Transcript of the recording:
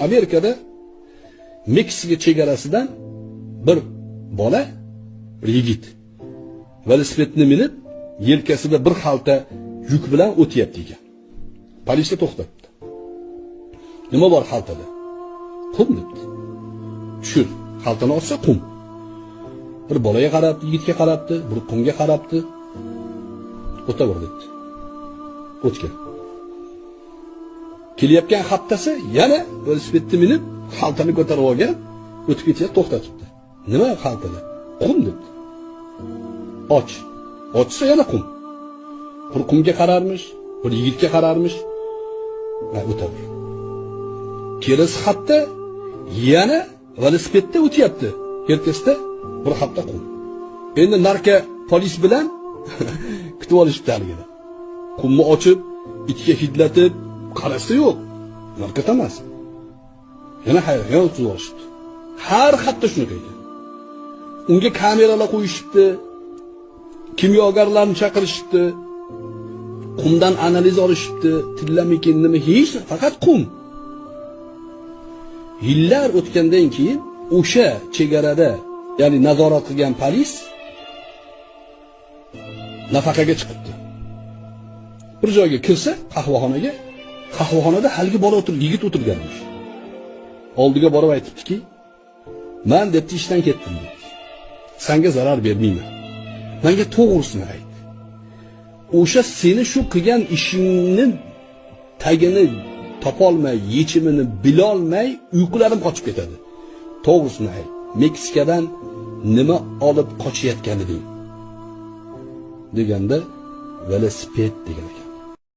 Amerikada Meksika chegarasidan bir bola, bir yigit velosipedni minib, yelkasida bir xalta yuk bilan o'tyapti ekan. Politsiya to'xtatdi. Nima bor xaltada? Qum debdi. Tushir, xaltani olsa qum. Bir bolaga qarabdi, yigitga qarabdi, bir qumga qarabdi. O'taver debdi. O'tgan. Kelyapgan haftasi yana velosipedni minib, xaltani ko'tarib olgan, o'tib ketyapti, to'xtatibdi. Nima xaltada? Qum debdi. Ochsa yana qum. Bir qumga qararmish, bir yigitga qararmish. Va o'taver. Kelasi hafta yana velosipedda o'tyapti. Yelkasida bir hafta qum. Endi narka polis bilan kutib olishibdi haligida. Qumni ochib, itga hidlatib, qarasa yo'q. Narkotik emas. Yana kutib olishibdi. Har hafta shunaqa ekan. Unga kameralar qo'yishibdi. Kimyogarlarni chaqirishibdi. Qumdan analiz olishibdi. Tillamikin nima hech, faqat qum. Yillar o'tgandan keyin o'sha chegarada, ya'ni nazorat qilgan polis nafaqaga chiqibdi. Bir joyga kirsa, qahvaxonada haligi bola yigit o'tirganmish. Oldiga borib aytibdiki, "Men debdi ishdan ketdim" dedi. "Senga zarar bermayman. Menga to'g'risini ayt. O'sha seni shu qilgan ishingni tagini topolmay, yechimini bilolmay, uyqularim qochib ketadi. To'g'risini ayt. Meksikadan nima olib qochayotgan eding?" deganda velosiped degan ekan.